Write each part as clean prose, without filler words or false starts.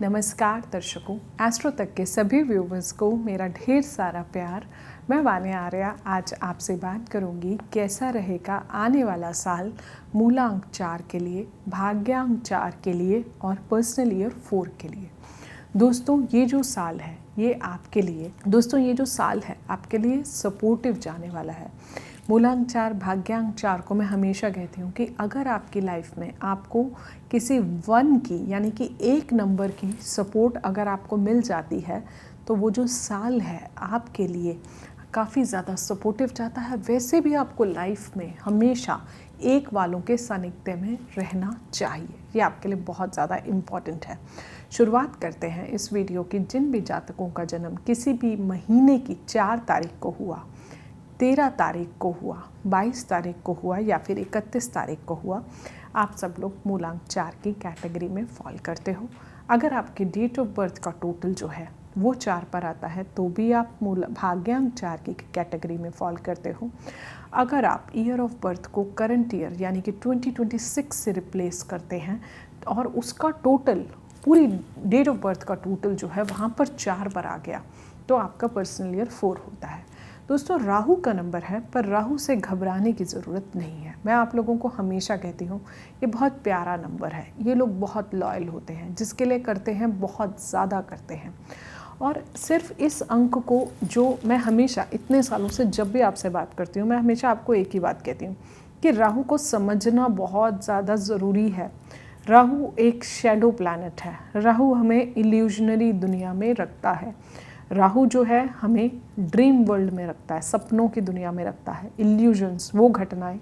नमस्कार दर्शकों, एस्ट्रो तक के सभी व्यूवर्स को मेरा ढेर सारा प्यार। मैं वान्या आर्या आज आपसे बात करूंगी कैसा रहेगा आने वाला साल मूलांक 4 के लिए, भाग्यांक 4 के लिए और पर्सनल ईयर 4 के लिए। दोस्तों ये जो साल है ये आपके लिए सपोर्टिव जाने वाला है। मूलांक 4 भाग्यांक 4 को मैं हमेशा कहती हूँ कि अगर आपकी लाइफ में आपको किसी 1 की यानी कि 1 नंबर की सपोर्ट अगर आपको मिल जाती है तो वो जो साल है आपके लिए काफ़ी ज़्यादा सपोर्टिव जाता है। वैसे भी आपको लाइफ में हमेशा 1 वालों के सानिध्य में रहना चाहिए, ये आपके लिए बहुत ज़्यादा इम्पॉर्टेंट है। शुरुआत करते हैं इस वीडियो की। जिन भी जातकों का जन्म किसी भी महीने की 4 तारीख को हुआ, 13 तारीख को हुआ, 22 तारीख को हुआ या फिर 31 तारीख को हुआ, आप सब लोग मूलांक 4 की कैटेगरी में फॉल करते हो। अगर आपकी डेट ऑफ बर्थ का टोटल जो है वो 4 पर आता है तो भी आप भाग्यांक 4 की कैटेगरी में फॉल करते हो। अगर आप ईयर ऑफ बर्थ को करंट ईयर यानी कि 2026 से रिप्लेस करते हैं और उसका टोटल पूरी डेट ऑफ बर्थ का टोटल जो है वहाँ पर 4 पर आ गया तो आपका पर्सनल ईयर 4 होता है। दोस्तों राहु का नंबर है, पर राहु से घबराने की ज़रूरत नहीं है। मैं आप लोगों को हमेशा कहती हूँ ये बहुत प्यारा नंबर है। ये लोग बहुत लॉयल होते हैं, जिसके लिए करते हैं बहुत ज़्यादा करते हैं। और सिर्फ इस अंक को जो मैं हमेशा इतने सालों से जब भी आपसे बात करती हूँ मैं हमेशा आपको एक ही बात कहती हूँ कि राहु को समझना बहुत ज़्यादा ज़रूरी है। राहु एक शैडो प्लैनेट है। राहु हमें इल्यूजनरी दुनिया में रखता है। राहु जो है हमें ड्रीम वर्ल्ड में रखता है, सपनों की दुनिया में रखता है। इल्यूजन्स, वो घटनाएं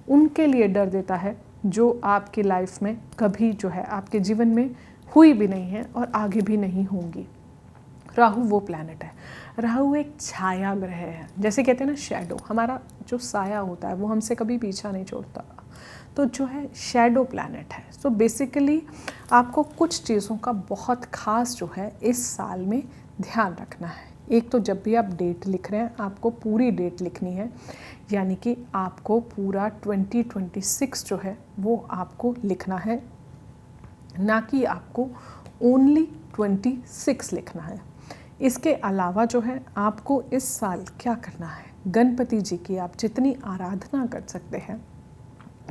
उनके लिए डर देता है जो आपकी लाइफ में कभी जो है आपके जीवन में हुई भी नहीं है और आगे भी नहीं होंगी। राहु वो प्लैनेट है। राहु एक छाया ग्रह है, जैसे कहते हैं ना शैडो, हमारा जो साया होता है वो हमसे कभी पीछा नहीं छोड़ता, तो जो है शैडो प्लैनेट है। सो बेसिकली आपको कुछ चीज़ों का बहुत खास जो है इस साल में ध्यान रखना है। एक तो जब भी आप डेट लिख रहे हैं आपको पूरी डेट लिखनी है, यानी कि आपको पूरा 2026 जो है वो आपको लिखना है, ना कि आपको ओनली 26 लिखना है। इसके अलावा जो है आपको इस साल क्या करना है, गणपति जी की आप जितनी आराधना कर सकते हैं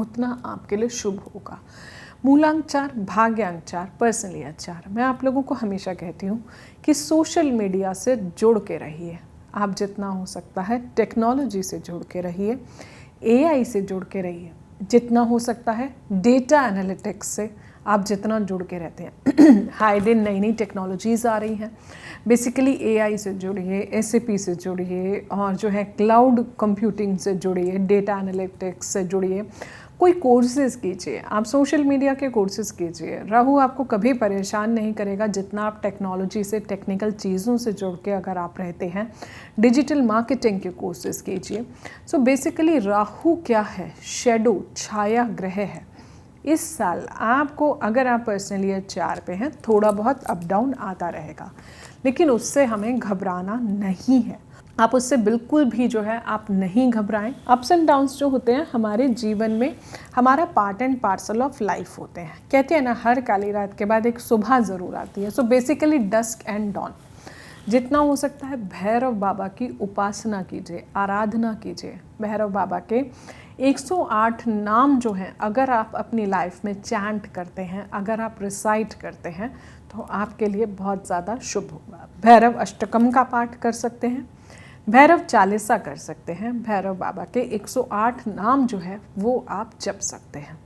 उतना आपके लिए शुभ होगा। मूलांक 4 भाग्यांक 4 पर्सनल ईयर 4। मैं आप लोगों को हमेशा कहती हूँ कि सोशल मीडिया से जुड़ के रहिए। आप जितना हो सकता है टेक्नोलॉजी से जुड़ के रहिए, एआई से जुड़ के रहिए, जितना हो सकता है डेटा एनालिटिक्स से आप जितना जुड़ के रहते हैं। हाय दिन नई नई टेक्नोलॉजीज़ आ रही हैं, बेसिकली एआई से जुड़िए, एसएपी से जुड़िए और जो है क्लाउड कंप्यूटिंग से जुड़िए, डेटा एनालिटिक्स से जुड़िए। कोई कोर्सेज़ कीजिए, आप सोशल मीडिया के कोर्सेज़ कीजिए। राहु आपको कभी परेशान नहीं करेगा जितना आप टेक्नोलॉजी से, टेक्निकल चीज़ों से जुड़ के अगर आप रहते हैं। डिजिटल मार्केटिंग के कोर्सेज़ कीजिए। सो बेसिकली राहु क्या है, शैडो, छाया ग्रह है। इस साल आपको अगर आप पर्सनल ईयर 4 पे हैं थोड़ा बहुत अप डाउन आता रहेगा, लेकिन उससे हमें घबराना नहीं है। आप उससे बिल्कुल भी जो है आप नहीं घबराएं। अप्स एंड डाउन्स जो होते हैं हमारे जीवन में हमारा part and parcel of life होते हैं। कहते हैं ना हर काली रात के बाद एक सुबह ज़रूर आती है। So basically dusk and dawn. जितना हो सकता है भैरव बाबा की उपासना कीजिए, आराधना कीजिए। भैरव बाबा के 108 नाम जो हैं अगर आप अपनी लाइफ में चैंट करते हैं, अगर आप रिसाइट करते हैं तो आपके लिए बहुत ज़्यादा शुभ होगा। भैरव अष्टकम का पाठ कर सकते हैं, भैरव चालीसा कर सकते हैं। भैरव बाबा के 108 नाम जो है वो आप जप सकते हैं।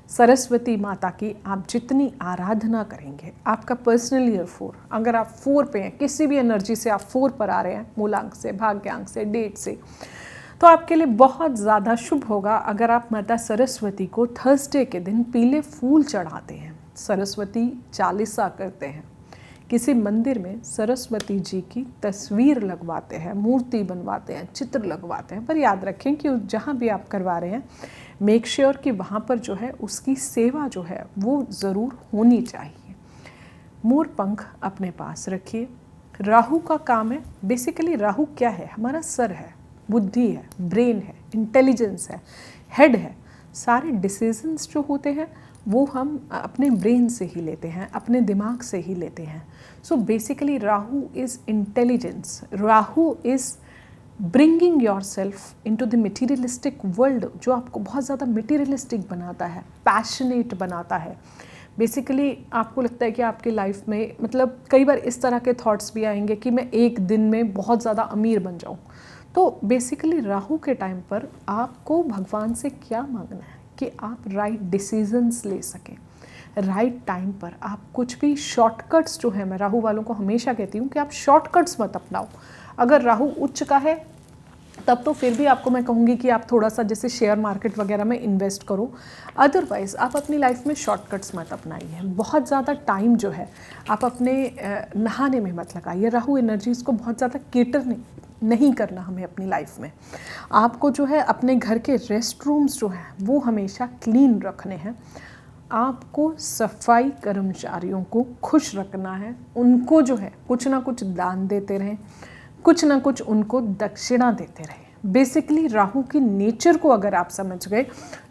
सरस्वती माता की आप जितनी आराधना करेंगे, आपका पर्सनल ईयर 4, अगर आप 4 पे हैं, किसी भी एनर्जी से आप 4 पर आ रहे हैं, मूलांक से, भाग्यांक से, डेट से, तो आपके लिए बहुत ज़्यादा शुभ होगा अगर आप माता सरस्वती को थर्सडे के दिन पीले फूल चढ़ाते हैं, सरस्वती चालीसा करते हैं, किसी मंदिर में सरस्वती जी की तस्वीर लगवाते हैं, मूर्ति बनवाते हैं, चित्र लगवाते हैं। पर याद रखें कि जहाँ भी आप करवा रहे हैं मेक श्योर कि वहाँ पर जो है उसकी सेवा जो है वो ज़रूर होनी चाहिए। मोर पंख अपने पास रखिए। राहु का काम है, बेसिकली राहु क्या है, हमारा सर है, बुद्धि है, ब्रेन है, इंटेलिजेंस है, हेड है। सारे डिसीजंस जो होते हैं वो हम अपने ब्रेन से ही लेते हैं, अपने दिमाग से ही लेते हैं। So basically Rahu is intelligence, Rahu is bringing yourself into the materialistic world, जो आपको बहुत ज़्यादा मटीरियलिस्टिक बनाता है, पैशनेट बनाता है। बेसिकली आपको लगता है कि आपकी लाइफ में मतलब कई बार इस तरह के थॉट्स भी आएंगे कि मैं एक दिन में बहुत ज़्यादा अमीर बन जाऊँ। तो बेसिकली राहु के टाइम पर आपको भगवान से क्या मांगना है कि आप राइट डिसीजंस ले सकें, राइट टाइम पर। आप कुछ भी शॉर्टकट्स जो है, मैं राहु वालों को हमेशा कहती हूँ कि आप शॉर्टकट्स मत अपनाओ। अगर राहु उच्च का है तब तो फिर भी आपको मैं कहूँगी कि आप थोड़ा सा जैसे शेयर मार्केट वगैरह में इन्वेस्ट करो, अदरवाइज़ आप अपनी लाइफ में शॉर्टकट्स मत अपनाइए। बहुत ज़्यादा टाइम जो है आप अपने नहाने में मत लगाइए। राहु एनर्जीज़ को बहुत ज़्यादा केटर नहीं करना हमें अपनी लाइफ में। आपको जो है अपने घर के रेस्ट रूम्स जो हैं वो हमेशा क्लीन रखने हैं। आपको सफाई कर्मचारियों को खुश रखना है, उनको जो है कुछ ना कुछ दान देते रहें, कुछ ना कुछ उनको दक्षिणा देते रहें। बेसिकली राहु की नेचर को अगर आप समझ गए,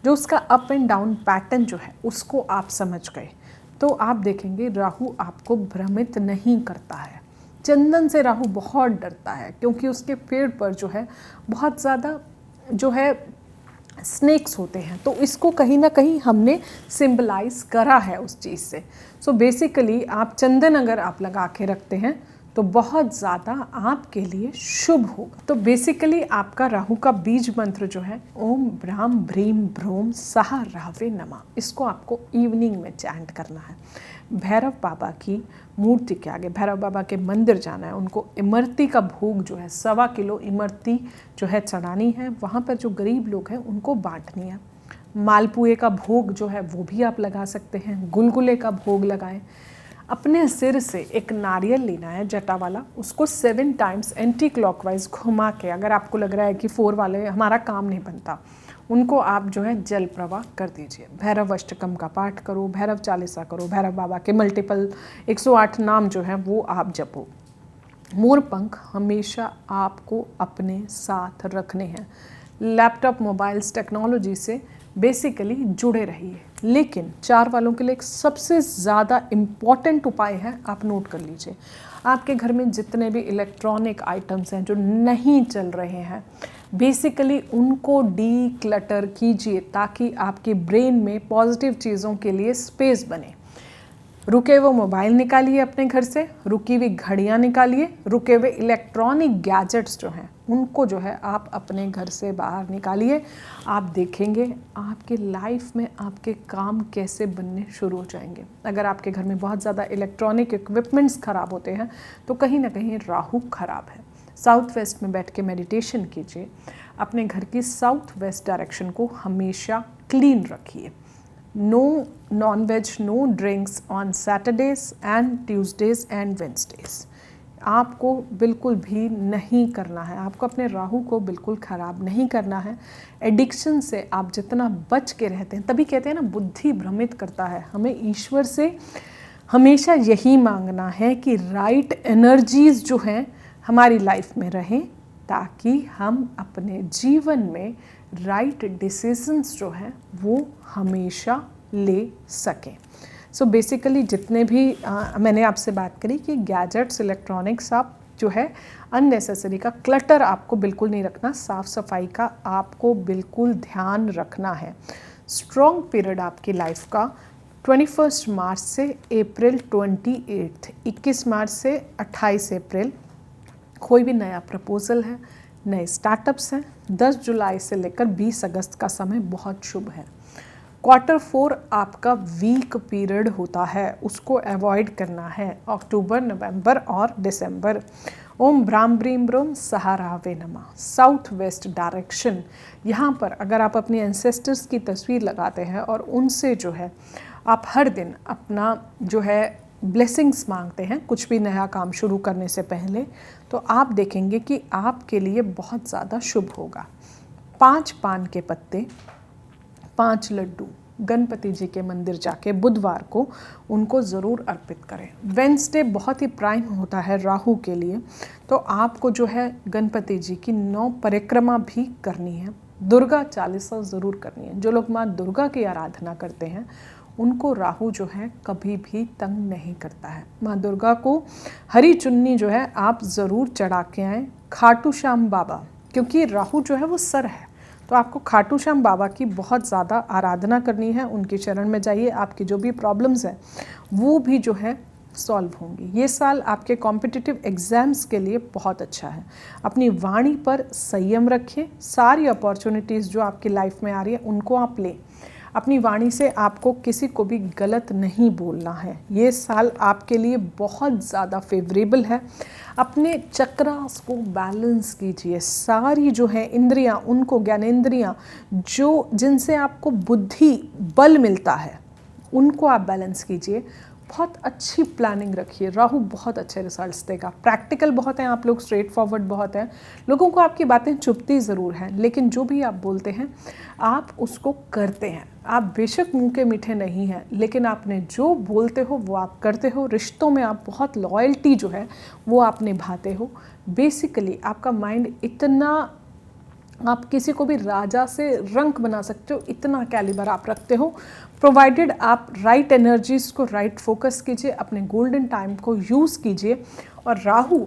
जो उसका अप एंड डाउन पैटर्न जो है उसको आप समझ गए, तो आप देखेंगे राहु आपको भ्रमित नहीं करता है। चंदन से राहु बहुत डरता है क्योंकि उसके पेड़ पर जो है बहुत ज़्यादा जो है स्नेक्स होते हैं, तो इसको कहीं ना कहीं हमने सिंबलाइज करा है उस चीज़ से। सो बेसिकली आप चंदन अगर आप लगा के रखते हैं तो बहुत ज़्यादा आपके लिए शुभ होगा। तो बेसिकली आपका राहु का बीज मंत्र जो है ओम ब्राम ब्रीम ब्रोम सहा राहवे नमः, इसको आपको इवनिंग में चैंट करना है। भैरव बाबा की मूर्ति के आगे, भैरव बाबा के मंदिर जाना है, उनको इमरती का भोग जो है 1.25 किलो इमरती जो है चढ़ानी है। वहाँ पर जो गरीब लोग हैं उनको बांटनी है। मालपुए का भोग जो है वो भी आप लगा सकते हैं, गुलगुले का भोग लगाएं। अपने सिर से एक नारियल लेना है जटा वाला, उसको 7 टाइम्स एंटी क्लॉकवाइज घुमा के, अगर आपको लग रहा है कि 4 वाले हमारा काम नहीं बनता, उनको आप जो है जल प्रवाह कर दीजिए। भैरव अष्टकम का पाठ करो, भैरव चालीसा करो, भैरव बाबा के मल्टीपल 108 नाम जो है वो आप जपो। मोरपंख हमेशा आपको अपने साथ रखने हैं। लैपटॉप, मोबाइल्स, टेक्नोलॉजी से बेसिकली जुड़े रहिए। लेकिन 4 वालों के लिए एक सबसे ज़्यादा इम्पॉर्टेंट उपाय है, आप नोट कर लीजिए। आपके घर में जितने भी इलेक्ट्रॉनिक आइटम्स हैं जो नहीं चल रहे हैं, बेसिकली उनको डीक्लटर कीजिए ताकि आपके ब्रेन में पॉजिटिव चीज़ों के लिए स्पेस बने। रुके हुए मोबाइल निकालिए अपने घर से, रुकी हुई घड़ियाँ निकालिए, रुके हुए इलेक्ट्रॉनिक गैजेट्स जो हैं उनको जो है आप अपने घर से बाहर निकालिए। आप देखेंगे आपके लाइफ में आपके काम कैसे बनने शुरू हो जाएंगे। अगर आपके घर में बहुत ज़्यादा इलेक्ट्रॉनिक इक्विपमेंट्स ख़राब होते हैं तो कहीं ना कहीं राहु खराब है। साउथ वेस्ट में बैठ के मेडिटेशन कीजिए। अपने घर की साउथ वेस्ट डायरेक्शन को हमेशा क्लीन रखिए। No non-veg, no drinks on Saturdays and Tuesdays and Wednesdays. आपको बिल्कुल भी नहीं करना है, आपको अपने राहु को बिल्कुल ख़राब नहीं करना है। एडिक्शन से आप जितना बच के रहते हैं, तभी कहते हैं ना बुद्धि भ्रमित करता है। हमें ईश्वर से हमेशा यही मांगना है कि राइट एनर्जीज़ जो हैं हमारी लाइफ में रहें ताकि हम अपने जीवन में राइट डिसीजंस जो हैं वो हमेशा ले सकें। सो बेसिकली जितने भी मैंने आपसे बात करी कि गैजेट्स, इलेक्ट्रॉनिक्स, आप जो है अननेसेसरी का क्लटर आपको बिल्कुल नहीं रखना, साफ़ सफाई का आपको बिल्कुल ध्यान रखना है। स्ट्रॉन्ग पीरियड आपकी लाइफ का 21 मार्च से अप्रैल 28, 21 मार्च से 28 अप्रैल। कोई भी नया प्रपोज़ल है, नए स्टार्टअप्स हैं, 10 जुलाई से लेकर 20 अगस्त का समय बहुत शुभ है। Q4 आपका वीक पीरियड होता है, उसको अवॉइड करना है। अक्टूबर, नवंबर और दिसंबर। ओम ब्राम ब्रीम ब्रोम सहा राहवे नमः। साउथ वेस्ट डायरेक्शन, यहाँ पर अगर आप अपने एंसेस्टर्स की तस्वीर लगाते हैं और उनसे जो है आप हर दिन अपना जो है ब्लेसिंग्स मांगते हैं कुछ भी नया काम शुरू करने से पहले, तो आप देखेंगे कि आपके लिए बहुत ज़्यादा शुभ होगा। 5 पान के पत्ते, 5 लड्डू गणपति जी के मंदिर जाके बुधवार को उनको ज़रूर अर्पित करें। वेंसडे बहुत ही प्राइम होता है राहु के लिए, तो आपको जो है गणपति जी की 9 परिक्रमा भी करनी है। दुर्गा चालीसा ज़रूर करनी है। जो लोग माँ दुर्गा की आराधना करते हैं उनको राहु जो है कभी भी तंग नहीं करता है। माँ दुर्गा को हरी चुन्नी जो है आप ज़रूर चढ़ा के आएँ, खाटू श्याम बाबा, क्योंकि राहु जो है वो सर है, तो आपको खाटू श्याम बाबा की बहुत ज़्यादा आराधना करनी है, उनकी शरण में जाइए, आपकी जो भी प्रॉब्लम्स हैं वो भी जो है सॉल्व होंगी। ये साल आपके कॉम्पिटिटिव एग्ज़ाम्स के लिए बहुत अच्छा है। अपनी वाणी पर संयम रखें, सारी अपॉर्चुनिटीज़ जो आपकी लाइफ में आ रही है उनको आप लें। अपनी वाणी से आपको किसी को भी गलत नहीं बोलना है। ये साल आपके लिए बहुत ज़्यादा फेवरेबल है। अपने चक्रास को बैलेंस कीजिए। सारी जो है इंद्रियां, उनको ज्ञानेंद्रियां जो जिनसे आपको बुद्धि बल मिलता है उनको आप बैलेंस कीजिए। बहुत अच्छी प्लानिंग रखिए। राहु बहुत अच्छे रिजल्ट्स देगा। प्रैक्टिकल बहुत हैं आप लोग, स्ट्रेट फॉरवर्ड बहुत हैं। लोगों को आपकी बातें चुभती ज़रूर हैं, लेकिन जो भी आप बोलते हैं आप उसको करते हैं। आप बेशक मुंह के मीठे नहीं हैं, लेकिन आपने जो बोलते हो वो आप करते हो। रिश्तों में आप बहुत लॉयल्टी जो है वो आप निभाते हो। बेसिकली आपका माइंड इतना, आप किसी को भी राजा से रंक बना सकते हो, इतना कैलिबर आप रखते हो, प्रोवाइडेड आप राइट एनर्जीज़ को राइट फोकस कीजिए, अपने गोल्डन टाइम को यूज़ कीजिए। और राहु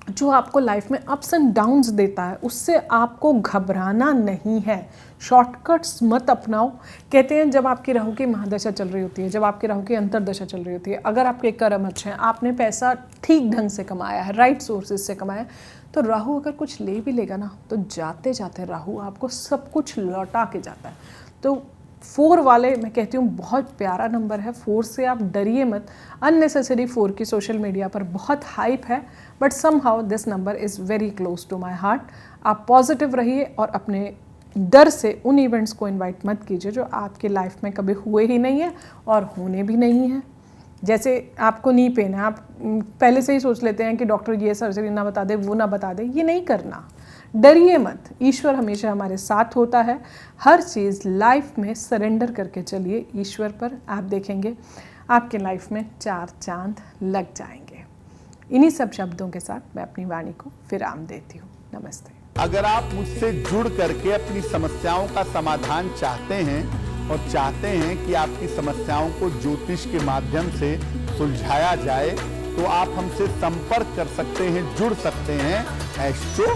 जो आपको लाइफ में अप्स एंड डाउन्स देता है उससे आपको घबराना नहीं है। शॉर्टकट्स मत अपनाओ। कहते हैं जब आपकी राहु की महादशा चल रही होती है, जब आपकी राहु की अंतरदशा चल रही होती है, अगर आपके कर्म अच्छे हैं, आपने पैसा ठीक ढंग से कमाया है, राइट सोर्सेज से कमाया है, तो राहु अगर कुछ ले भी लेगा ना तो जाते जाते राहु आपको सब कुछ लौटा के जाता है। तो 4 वाले मैं कहती हूँ बहुत प्यारा नंबर है। 4 से आप डरिए मत। अननेसेसरी 4 की सोशल मीडिया पर बहुत हाइप है, but somehow this number is very close to my heart. आप पॉजिटिव रहिए और अपने डर से उन इवेंट्स को इनवाइट मत कीजिए जो आपके लाइफ में कभी हुए ही नहीं है और होने भी नहीं हैं। जैसे आपको नी पेन है, आप पहले से ही सोच लेते हैं कि डॉक्टर ये सर्जरी ना बता दे, वो ना बता दे। ये नहीं करना। डरिए मत। ईश्वर हमेशा हमारे साथ होता है। हर चीज़ लाइफ में सरेंडर करके चलिए ईश्वर पर। आप देखेंगे आपके लाइफ में 4 चांद लग जाएंगे। इन्हीं सब शब्दों के साथ मैं अपनी वाणी को विराम देती हूँ। नमस्ते। अगर आप मुझसे जुड़ करके अपनी समस्याओं का समाधान चाहते हैं और चाहते हैं कि आपकी समस्याओं को ज्योतिष के माध्यम से सुलझाया जाए, तो आप हमसे संपर्क कर सकते हैं, जुड़ सकते हैं एस्ट्रो